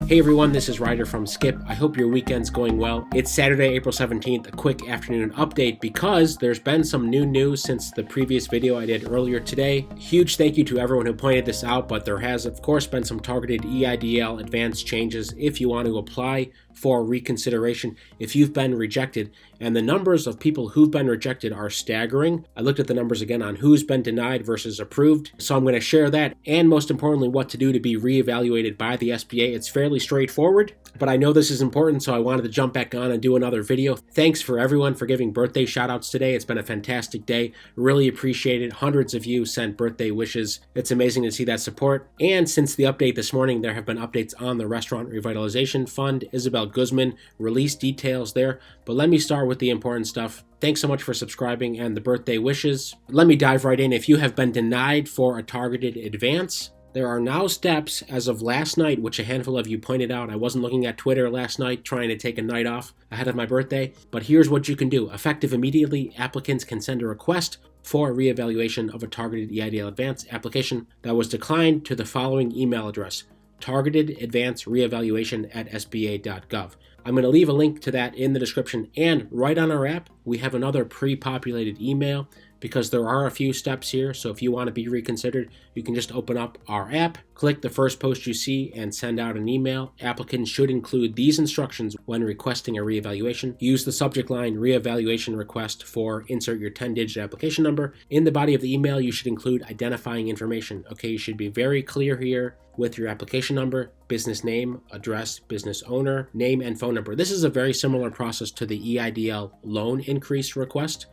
Hey everyone, this is Ryder from Skip. I hope your weekend's going well. It's Saturday, April 17th, a quick afternoon update because there's been some new news since the previous video I did earlier today. Huge thank you to everyone who pointed this out, but there has of course been some targeted EIDL advanced changes if you want to apply for reconsideration if you've been rejected. And the numbers of people who've been rejected are staggering. I looked at the numbers again on who's been denied versus approved. So I'm going to share that and most importantly what to do to be reevaluated by the SBA. It's fairly straightforward, but I know this is important, so I wanted to jump back on and do another video. Thanks for everyone for giving birthday shout outs today. It's been a fantastic day. Really appreciate it. Hundreds of you sent birthday wishes. It's amazing to see that support. And since the update this morning, there have been updates on the Restaurant Revitalization Fund. Isabel Guzman released details there, but let me start with the important stuff. Thanks so much for subscribing and the birthday wishes. Let me dive right in. If you have been denied for a targeted advance, there are now steps as of last night, which a handful of you pointed out. I wasn't looking at Twitter last night trying to take a night off ahead of my birthday, but here's what you can do. Effective immediately, applicants can send a request for a reevaluation of a targeted EIDL advance application that was declined to the following email address: targetedadvancereevaluation@sba.gov. I'm going to leave a link to that in the description, and right on our app, we have another pre-populated email because there are a few steps here. So if you want to be reconsidered, you can just open up our app, click the first post you see, and send out an email. Applicants should include these instructions when requesting a reevaluation. Use the subject line reevaluation request for insert your 10-digit application number. In the body of the email, you should include identifying information. Okay, you should be very clear here with your application number, business name, address, business owner, name, and phone number. This is a very similar process to the EIDL loan increase request.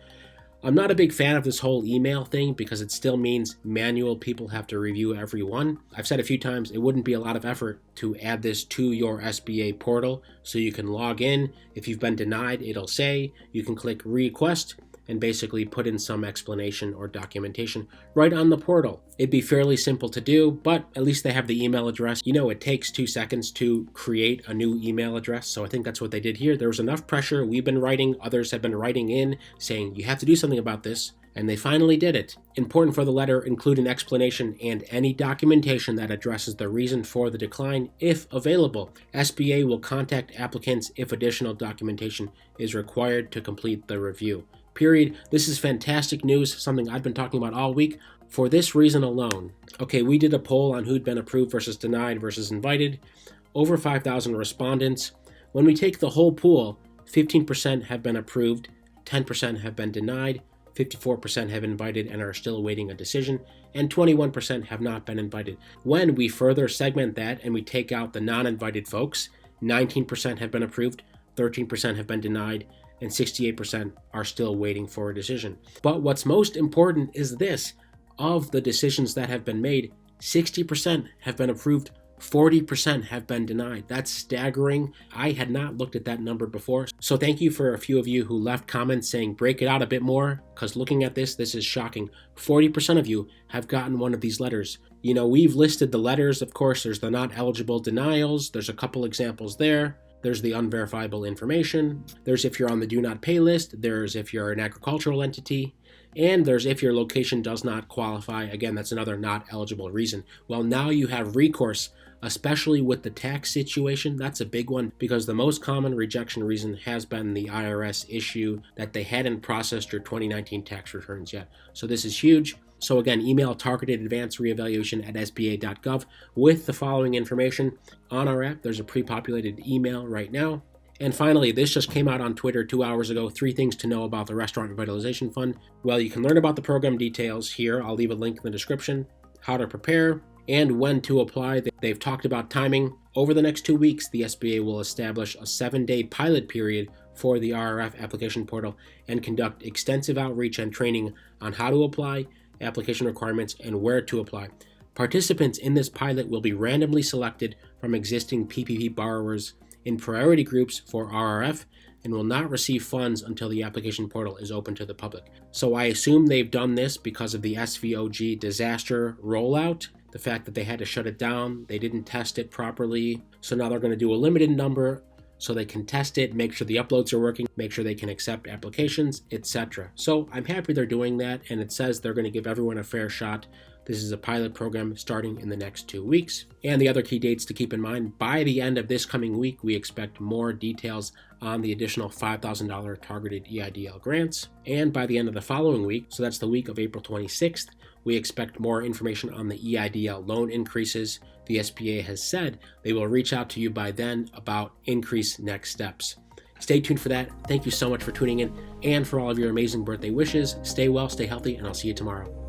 I'm not a big fan of this whole email thing because it still means manual people have to review every one. I've said a few times it wouldn't be a lot of effort to add this to your SBA portal so you can log in. If you've been denied, it'll say you can click request and basically put in some explanation or documentation right on the portal. It'd be fairly simple to do, but at least they have the email address. You know, it takes 2 seconds to create a new email address, so I think that's what they did here. There was enough pressure. We've been writing, others have been writing in saying you have to do something about this, and they finally did it. Important for the letter, include an explanation and any documentation that addresses the reason for the decline if available. SBA will contact applicants if additional documentation is required to complete the review. Period. This is fantastic news, something I've been talking about all week for this reason alone. Okay, we did a poll on who'd been approved versus denied versus invited. Over 5,000 respondents. When we take the whole pool, 15% have been approved, 10% have been denied, 54% have invited and are still awaiting a decision, and 21% have not been invited. When we further segment that and we take out the non-invited folks, 19% have been approved, 13% have been denied, and 68% are still waiting for a decision. But what's most important is this: of the decisions that have been made, 60% have been approved, 40% have been denied. That's staggering. I had not looked at that number before. So thank you for a few of you who left comments saying break it out a bit more, because looking at this is shocking. 40% of you have gotten one of these letters. You know, we've listed the letters. Of course, there's the not eligible denials. There's a couple examples there. There's the unverifiable information. There's if you're on the do not pay list. There's if you're an agricultural entity. And there's if your location does not qualify. Again, that's another not eligible reason. Well, now you have recourse, especially with the tax situation. That's a big one because the most common rejection reason has been the IRS issue that they hadn't processed your 2019 tax returns yet. So this is huge. So again, email targetedadvancereevaluation@sba.gov with the following information. On our app, there's a pre-populated email right now. And finally, this just came out on Twitter 2 hours ago. 3 things to know about the Restaurant Revitalization Fund. Well, you can learn about the program details here. I'll leave a link in the description. How to prepare and when to apply. They've talked about timing. Over the next 2 weeks, the SBA will establish a 7-day pilot period for the RRF application portal and conduct extensive outreach and training on how to apply, application requirements, and where to apply. Participants in this pilot will be randomly selected from existing PPP borrowers in priority groups for RRF and will not receive funds until the application portal is open to the public. So I assume they've done this because of the SVOG disaster rollout, the fact that they had to shut it down, they didn't test it properly, so now they're going to do a limited number so they can test it, make sure the uploads are working, make sure they can accept applications, etc. So I'm happy they're doing that, and it says they're going to give everyone a fair shot. This is a pilot program starting in the next 2 weeks. And the other key dates to keep in mind, by the end of this coming week, we expect more details on the additional $5,000 targeted EIDL grants. And by the end of the following week, so that's the week of April 26th, we expect more information on the EIDL loan increases. The SBA has said they will reach out to you by then about increased next steps. Stay tuned for that. Thank you so much for tuning in and for all of your amazing birthday wishes. Stay well, stay healthy, and I'll see you tomorrow.